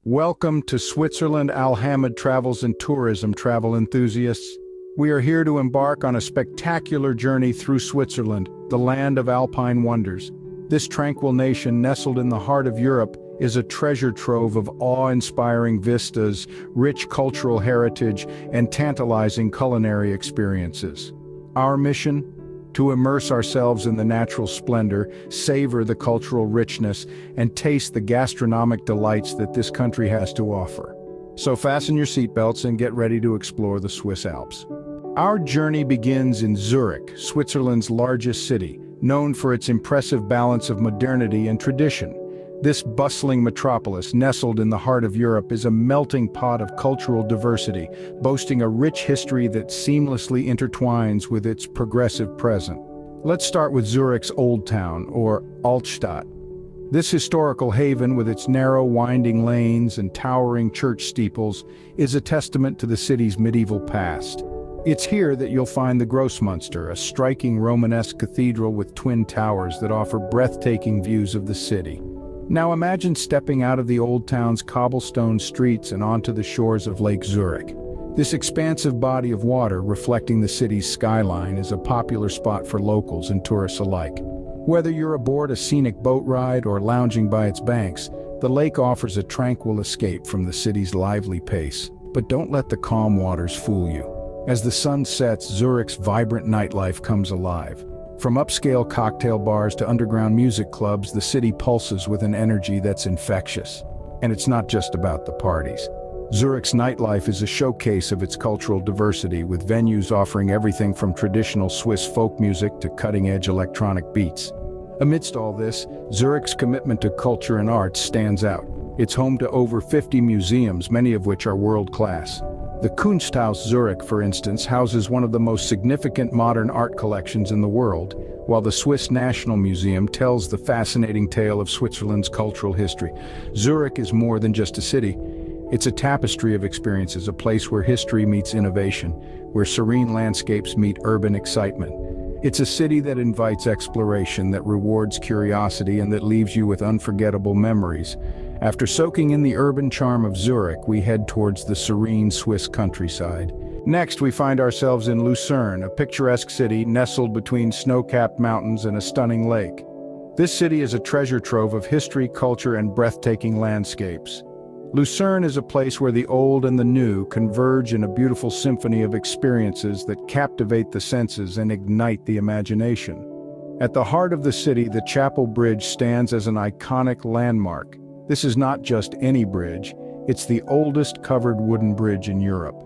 Welcome to Switzerland. Hammad travels and tourism travel enthusiasts. We are here to embark on a spectacular journey through Switzerland, the land of alpine wonders. This tranquil nation nestled in the heart of Europe is a treasure trove of awe-inspiring vistas, rich cultural heritage, and tantalizing culinary experiences. Our mission? To immerse ourselves in the natural splendor, savor the cultural richness, and taste the gastronomic delights that this country has to offer. So fasten your seatbelts and get ready to explore the Swiss Alps. Our journey begins in Zurich, Switzerland's largest city, known for its impressive balance of modernity and tradition. This bustling metropolis, nestled in the heart of Europe, is a melting pot of cultural diversity, boasting a rich history that seamlessly intertwines with its progressive present. Let's start with Zurich's Old Town, or Altstadt. This historical haven, with its narrow, winding lanes and towering church steeples, is a testament to the city's medieval past. It's here that you'll find the Grossmünster, a striking Romanesque cathedral with twin towers that offer breathtaking views of the city. Now imagine stepping out of the old town's cobblestone streets and onto the shores of Lake Zurich. This expansive body of water, reflecting the city's skyline, is a popular spot for locals and tourists alike. Whether you're aboard a scenic boat ride or lounging by its banks, the lake offers a tranquil escape from the city's lively pace. But don't let the calm waters fool you. As the sun sets, Zurich's vibrant nightlife comes alive. From upscale cocktail bars to underground music clubs, the city pulses with an energy that's infectious. And it's not just about the parties. Zurich's nightlife is a showcase of its cultural diversity, with venues offering everything from traditional Swiss folk music to cutting-edge electronic beats. Amidst all this, Zurich's commitment to culture and arts stands out. It's home to over 50 museums, many of which are world-class. The Kunsthaus Zurich, for instance, houses one of the most significant modern art collections in the world, while the Swiss National Museum tells the fascinating tale of Switzerland's cultural history. Zurich is more than just a city. It's a tapestry of experiences, a place where history meets innovation, where serene landscapes meet urban excitement. It's a city that invites exploration, that rewards curiosity, and that leaves you with unforgettable memories. After soaking in the urban charm of Zurich, we head towards the serene Swiss countryside. Next, we find ourselves in Lucerne, a picturesque city nestled between snow-capped mountains and a stunning lake. This city is a treasure trove of history, culture, and breathtaking landscapes. Lucerne is a place where the old and the new converge in a beautiful symphony of experiences that captivate the senses and ignite the imagination. At the heart of the city, the Chapel Bridge stands as an iconic landmark. This is not just any bridge, it's the oldest covered wooden bridge in Europe.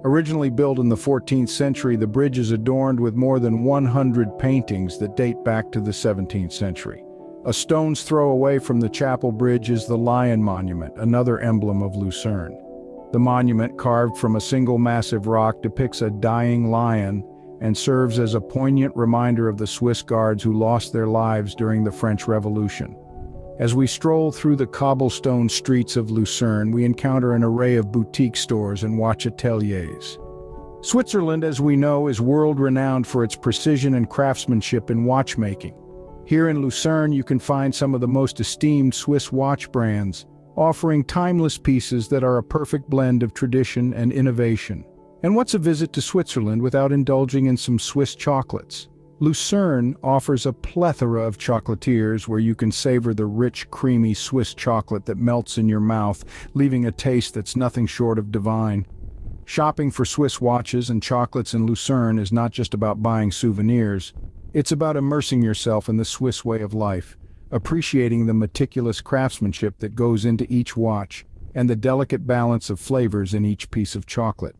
Originally built in the 14th century, the bridge is adorned with more than 100 paintings that date back to the 17th century. A stone's throw away from the Chapel Bridge is the Lion Monument, another emblem of Lucerne. The monument, carved from a single massive rock, depicts a dying lion and serves as a poignant reminder of the Swiss guards who lost their lives during the French Revolution. As we stroll through the cobblestone streets of Lucerne, we encounter an array of boutique stores and watch ateliers. Switzerland, as we know, is world-renowned for its precision and craftsmanship in watchmaking. Here in Lucerne, you can find some of the most esteemed Swiss watch brands, offering timeless pieces that are a perfect blend of tradition and innovation. And what's a visit to Switzerland without indulging in some Swiss chocolates? Lucerne offers a plethora of chocolatiers where you can savor the rich, creamy Swiss chocolate that melts in your mouth, leaving a taste that's nothing short of divine. Shopping for Swiss watches and chocolates in Lucerne is not just about buying souvenirs. It's about immersing yourself in the Swiss way of life, appreciating the meticulous craftsmanship that goes into each watch, and the delicate balance of flavors in each piece of chocolate.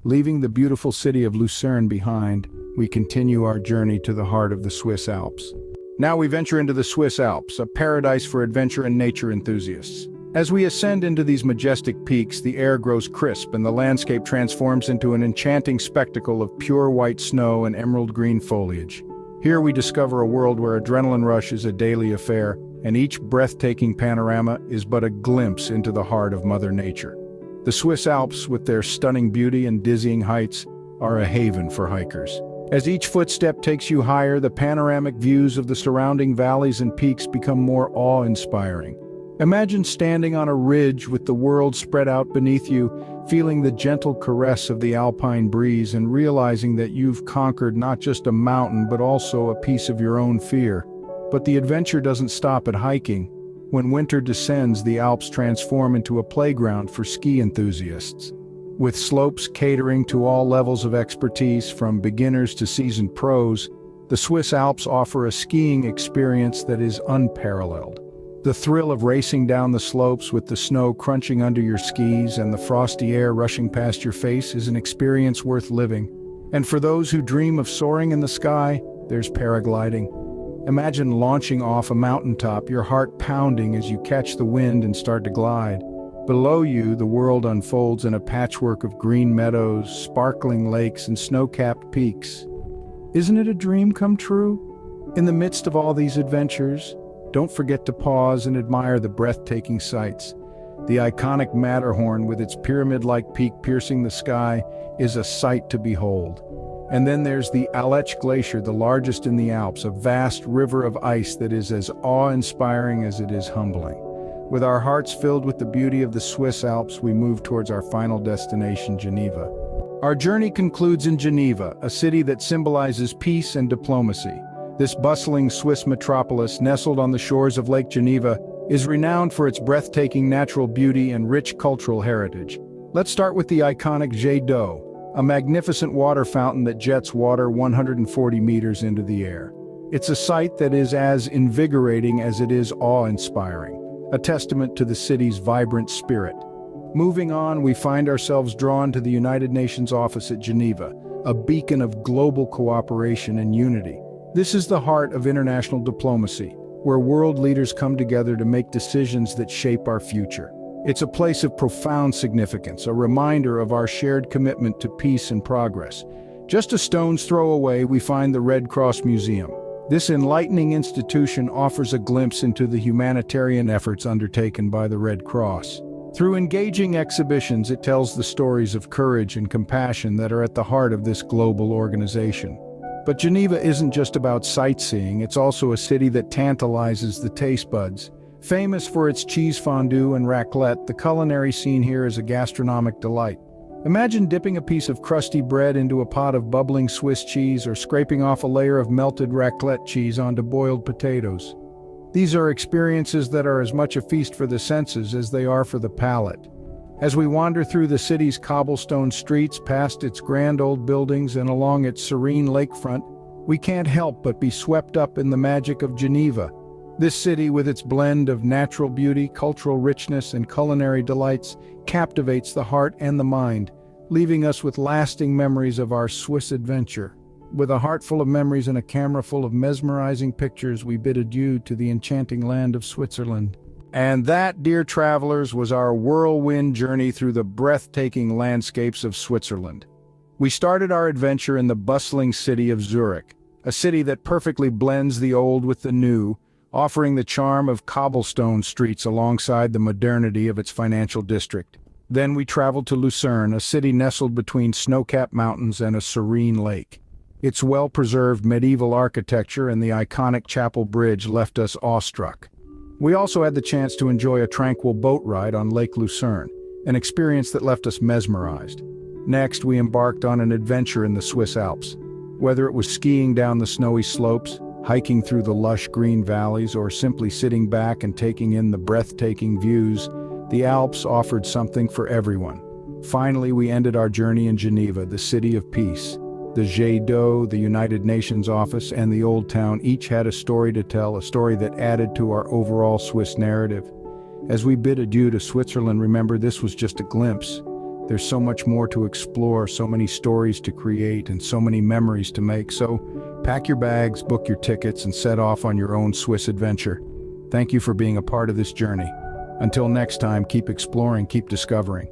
Leaving the beautiful city of Lucerne behind, we continue our journey to the heart of the Swiss Alps. Now we venture into the Swiss Alps, a paradise for adventure and nature enthusiasts. As we ascend into these majestic peaks, the air grows crisp and the landscape transforms into an enchanting spectacle of pure white snow and emerald green foliage. Here we discover a world where adrenaline rush is a daily affair, and each breathtaking panorama is but a glimpse into the heart of Mother Nature. The Swiss Alps, with their stunning beauty and dizzying heights, are a haven for hikers. As each footstep takes you higher, the panoramic views of the surrounding valleys and peaks become more awe-inspiring. Imagine standing on a ridge with the world spread out beneath you, feeling the gentle caress of the alpine breeze and realizing that you've conquered not just a mountain but also a piece of your own fear. But the adventure doesn't stop at hiking. When winter descends, the Alps transform into a playground for ski enthusiasts. With slopes catering to all levels of expertise, from beginners to seasoned pros, the Swiss Alps offer a skiing experience that is unparalleled. The thrill of racing down the slopes with the snow crunching under your skis and the frosty air rushing past your face is an experience worth living. And for those who dream of soaring in the sky, there's paragliding. Imagine launching off a mountaintop, your heart pounding as you catch the wind and start to glide. Below you, the world unfolds in a patchwork of green meadows, sparkling lakes, and snow-capped peaks. Isn't it a dream come true? In the midst of all these adventures, don't forget to pause and admire the breathtaking sights. The iconic Matterhorn, with its pyramid-like peak piercing the sky, is a sight to behold. And then there's the Aletsch Glacier, the largest in the Alps, a vast river of ice that is as awe-inspiring as it is humbling. With our hearts filled with the beauty of the Swiss Alps, we move towards our final destination, Geneva. Our journey concludes in Geneva, a city that symbolizes peace and diplomacy. This bustling Swiss metropolis, nestled on the shores of Lake Geneva, is renowned for its breathtaking natural beauty and rich cultural heritage. Let's start with the iconic Jet d'eau, a magnificent water fountain that jets water 140 meters into the air. It's a sight that is as invigorating as it is awe-inspiring, a testament to the city's vibrant spirit. Moving on, we find ourselves drawn to the United Nations office at Geneva, a beacon of global cooperation and unity. This is the heart of international diplomacy, where world leaders come together to make decisions that shape our future. It's a place of profound significance, a reminder of our shared commitment to peace and progress. Just a stone's throw away, we find the Red Cross Museum. This enlightening institution offers a glimpse into the humanitarian efforts undertaken by the Red Cross. Through engaging exhibitions, it tells the stories of courage and compassion that are at the heart of this global organization. But Geneva isn't just about sightseeing, it's also a city that tantalizes the taste buds. Famous for its cheese fondue and raclette, the culinary scene here is a gastronomic delight. Imagine dipping a piece of crusty bread into a pot of bubbling Swiss cheese or scraping off a layer of melted raclette cheese onto boiled potatoes. These are experiences that are as much a feast for the senses as they are for the palate. As we wander through the city's cobblestone streets, past its grand old buildings and along its serene lakefront, we can't help but be swept up in the magic of Geneva. This city, with its blend of natural beauty, cultural richness, and culinary delights, captivates the heart and the mind, leaving us with lasting memories of our Swiss adventure. With a heart full of memories and a camera full of mesmerizing pictures, we bid adieu to the enchanting land of Switzerland. And that, dear travelers, was our whirlwind journey through the breathtaking landscapes of Switzerland. We started our adventure in the bustling city of Zurich, a city that perfectly blends the old with the new, offering the charm of cobblestone streets alongside the modernity of its financial district. Then we traveled to Lucerne, a city nestled between snow-capped mountains and a serene lake. Its well-preserved medieval architecture and the iconic Chapel Bridge left us awestruck. We also had the chance to enjoy a tranquil boat ride on Lake Lucerne, an experience that left us mesmerized. Next, we embarked on an adventure in the Swiss Alps. Whether it was skiing down the snowy slopes, hiking through the lush green valleys, or simply sitting back and taking in the breathtaking views, the Alps offered something for everyone. Finally, we ended our journey in Geneva, the city of peace. The Jet d'eau, the United Nations office, and the Old Town each had a story to tell, a story that added to our overall Swiss narrative. As we bid adieu to Switzerland, remember this was just a glimpse. There's so much more to explore, so many stories to create, and so many memories to make. So pack your bags, book your tickets, and set off on your own Swiss adventure. Thank you for being a part of this journey. Until next time, keep exploring, keep discovering.